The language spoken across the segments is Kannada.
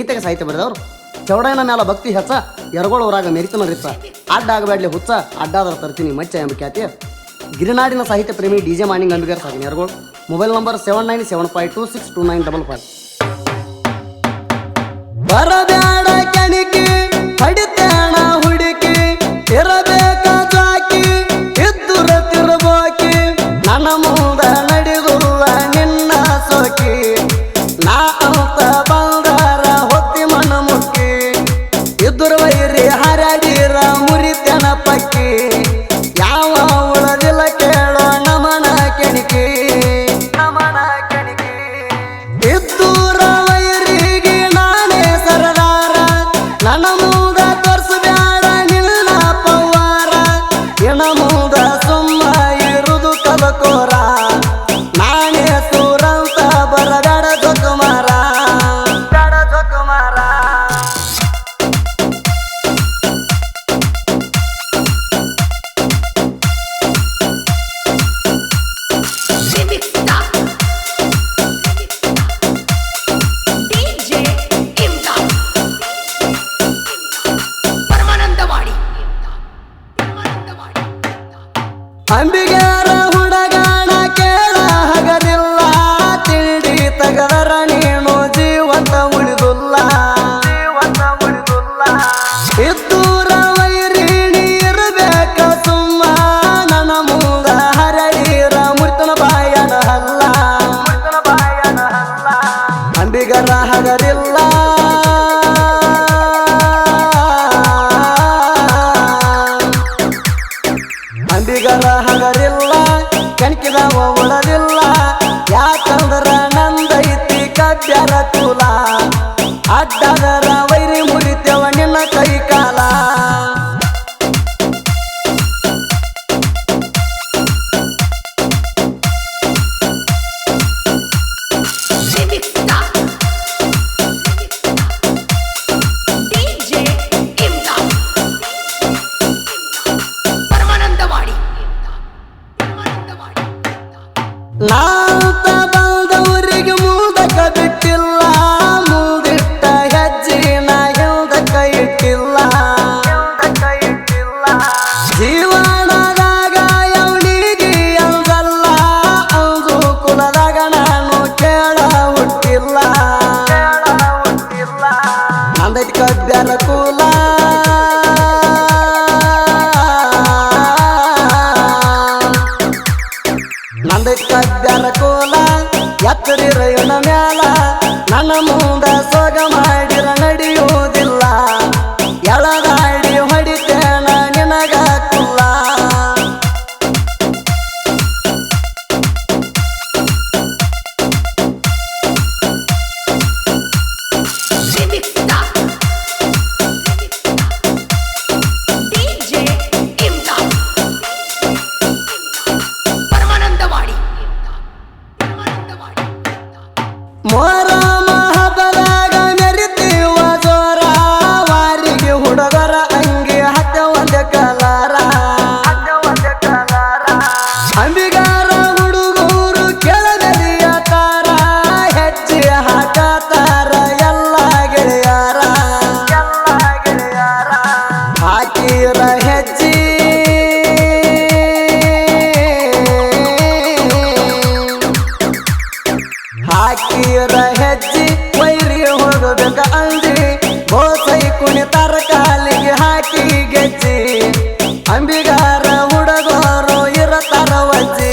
ಗೀತೆಗೆ ಸಾಹಿತ್ಯ ಬರೆದವರು ಚೌಡಯ್ಯನ ಮ್ಯಾಲ ಭಕ್ತಿ ಹೆಚ್ಚ ಎರಗೋಳವರಾಗ ಮೆರಿತನ ರಿಚ್ಚ ಅಡ್ಡ ಆಗಬೇಡ್ಲಿ ಹುಚ್ಚ ಅಡ್ಡಾದ್ರ ತರ್ತೀನಿ ಮಚ್ಚ ಎಂಬ ಖ್ಯಾತಿಯ ಗಿರಿನಾಡಿನ ಸಾಹಿತ್ಯ ಪ್ರೇಮಿ DJ ಮಾನಿಂಗ್ ಅಂಬಿಗರ್ ಸಾಗಿನ ಎರಗೋಳು. Mobile number 7975262955. ಬರಬ್ಯಾಡ ಕೆಣಿಕೆ ಹಡಿತೇಣ ಹುಡುಕಿ ಇರಬೇಕ ಜಾಕಿ ಇದ್ದುರ ತಿರುಬೋಕಿ ನನ್ನ ಮುಂದ ನಡೆದುಲ್ಲ ನಿನ್ನ ಸೋಕಿ ನಾ ಅಂತ ಬಂದಾರ ಹೊತ್ತಿ ಮನ ಮುಕ್ಕಿ ಇದ್ದುರ ವೈರಿ ಹರಡಿರ ಮುರಿತನ ಪಕ್ಕಿ ಯಾವ ಉಳದಿಲ್ಲ ಕೇಳೋ ನಮನ ಕೆಣಿಕೆ ನಮನ ಕೆಣಿಕೆ ಇದ್ದೂರ ವೈರಿಗೆ ನಾನೇ ಸರದಾರ ನನ್ನ ಮುಂದ ತೋರ್ಸಬ್ಯಾಡ ನಿನ್ನ ಪವಾರ ಇನ ಮುಂದ ಸುಮ್ಮ ಇರುದು ಕಲಕೋರ ನಾನೇ ಸೂರಂತ ಬರಬೇಡ ಜೊಕುಮಾರ ಬೇಡ ಜೊಕುಮಾರ ಅಂಬಿಗರ ಹುಡುಗಾಣ ಕೇಳ ಹಗದಿಲ್ಲ ತಿಂಡಿ ತಗದರ ನೀನು ಜೀವಂತ ಉಳಿದುಲ್ಲ ಇದ್ದೂರ ವೈರಿಣಿ ಇರಬೇಕ ಸುಮ್ಮ ನನ್ನ ಮುಂದ ಹರಡಿರ ಮುರ್ತನ ಬಾಯನ ಹಲ್ಲ ಅಂಬಿಗರ ಹಗದಿಲ್ಲ ಅಂಬಿಗರ ಹಗರಿಲ್ಲ ಕಣಕಿದವ ಉಳದಿಲ್ಲ ಯಾಕಂದ್ರ ನಂದೈತಿ ಕಬ್ಬ್ಯಾರ ಕೂಲ ಅಡ್ಡದರ ವೈರಿ ಮುರಿತೇವ ನಿನ್ನ ಕೈ ಕಾಲ ನಾಂತ ಬಂದವರಿಗೆ ಮುಂದಕ ಬಿಟ್ಟಿಲ್ಲ ಮುಂದಿಟ್ಟ ಹೆಜ್ಜಿನ ಹಿಂದಕ ಇಟ್ಟಿಲ್ಲ ಜೀವನದಾಗ ಅವನಿಗೆ ಅಂದಲ್ಲ ಅಂದು ಕುಲದಾಗ ನಾನು ಕೇಳ ಹುಟ್ಟಿಲ್ಲ ನಂದೈತಿ ಕಬ್ಬ್ಯಾರ ಕೂಲ ನಂದೈತಿ ಕಬ್ಬ್ಯಾರ ಕೂಲ ಎತ್ತರಿರ ಇವನ ಮ್ಯಾಲ ನನ್ನ ಮುಂದ ಸೊಗ ಮಾಡಿರ ನಡೆಯುವುದಿಲ್ಲ ಎಳದಾಡಿ ಹೊಡಿತೇನ ನಿನಗ ಕುಲ್ಲ ಮೊಹರಮ ಹಬ್ಬದಾಗ ಮೆರಿತೀವ ಜೋರ ವಾರಿಗೆ ಹುಡುಗರ ಅಂಗಿ ಹತ್ತ ಒಂದ ಕಲಾರ ಅಂಬಿಗಾರ ಹುಡುಗರು ಕೆಳಗಲಿಯ ತಾರ ಹೆಚ್ಚಿ ಹಾಕತಾರ ಎಲ್ಲ ಗೆಳೆಯಾರ ಹಾಕಿರ ಹೆಜ್ಜಿ ಹಾಕಿರ ಹೆಜ್ಜಿ ವೈರಿ ಹೋಗಬೇಕ ಅಂಜಿ ಬೋಸೈ ಕುಣಿತಾರ ಕಾಲಿಗೆ ಹಾಕಿ ಗೆಜ್ಜಿ ಅಂಬಿಗಾರ ಹುಡುಗರು ಇರತಾರ ವಜ್ಜಿ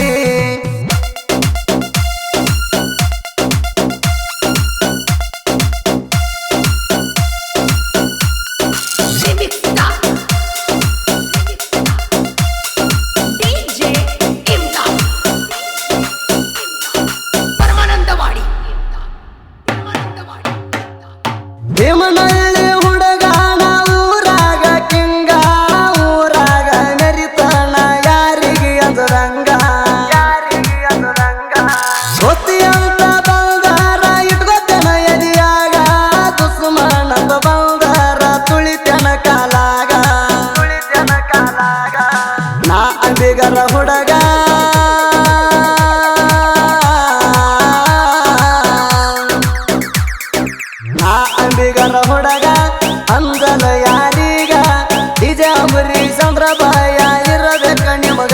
ಭೀಮನಹಳ್ಳಿ ಹುಡುಗಾಣ ಊರಾಗ ಕಿಂಗ ಊರಾಗ ಮೆರಿತನ ಯಾರಿಗೆ ಅದರಂಗ ಗೊತ್ತಿ ಅಂತ ಬಂದಾರ ಇಟ್ಕೊತನ ಎದಿಯಾಗ ದುಸ್ಮನಂತ ಬಂದಾರ ತುಳಿತನ ಕಾಲಾಗ ನಾ ಅಂಬಿಗರ ಹುಡುಗ ನಾ ಅಂಬಿಗ ನಗರ ಹುಡುಗ ಅಂದಲ ಯಾರೀಗ ಡಿಜೆ ಅಂಬರೀಶ್ ಚಂದ್ರಬಾಯ ಇರಬೇಕ ನಿಮಗ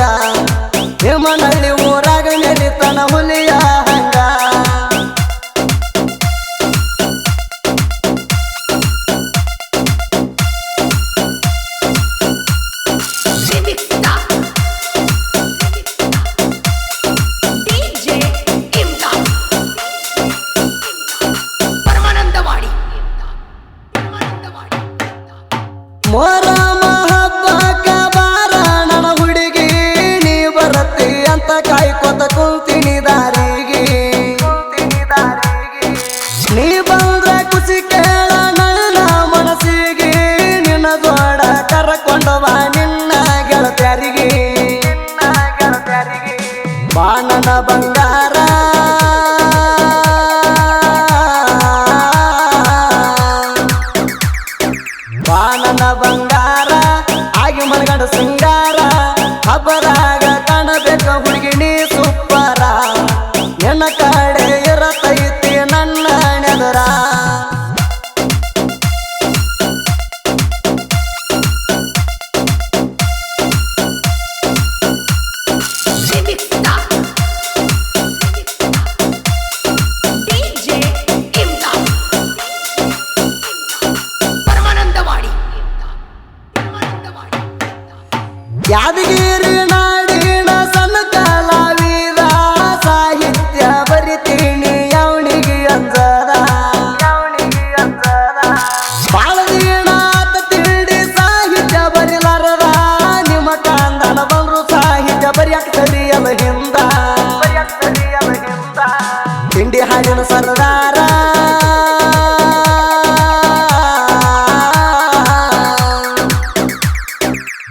ನಿಮ್ಮನಲ್ಲಿ ಊರಾಗ ನೆಲಿತನ ಹುಲಿಯ ಹಂಗ ಮೊಹರಂ ಹಬ್ಬಕ್ಕ ಬಾರ ನನ್ನ ಹುಡುಗಿ ನೀ ಬರತ್ತಿ ಅಂತ ಕಾಯ್ಕೊತ ಕುಂತೀನಿ ದಾರಿಗೆ ನೀ ಬಂದ್ರ ಖುಷಿ ಕೇಳ ನನ್ನ ಮನಸ್ಸಿಗೆ ನಿನ್ನ ದೊಡ ಕರ್ಕೊಂಡು ಬಾ ನಿನ್ನ ಗೆಳತ್ಯಾರಿಗೆ ಬಾ ನನ್ನ ಬಂಗಾರ ಬಾ ನನ್ನ ಬಂಗಾರ ಆಗಿ ಮನಗಂಡ ಸಿಂಗಾರ ಹಬ್ಬರಾಗ ಕಾಣಬೇಕ ಹುಡುಗಿ ನೀ ಸುಪ್ಪರ ನಿನ್ನ ಕಡೆ ಇರತೈತಿ ನನ್ನ ನೆದರ ಯಾದಗಿರಿ ನಾಡಿನ ಸಣ್ಣ ಕಲಾವಿದ ಸಾಹಿತ್ಯ ಬರಿತೀನಿ ಅವನಿಗೆ ಅಂಜದ ಬಾಳ ದಿನ ಆತ ತಿಳಿ ಸಾಹಿತ್ಯ ಬರಿಲಾರದ ನಿಮ್ಮ ಕಾಂದನ ಬಂದ್ರು ಸಾಹಿತ್ಯ ಬರಿಯಾಕ ಸರಿಯಲ್ಲ ಹಿಂದ ತಿಂಡಿ ಹಾಡಿನ ಸರದಾರ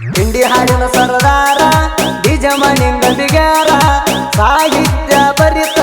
ತಿಂಡಿ ಹಾಡಿನ ಸರದಾರ ಡಿಜೆ ಮಾಣಿಂಗ ಬಿಗಾರ ಸಾಹಿತ್ಯ ಬರಿತ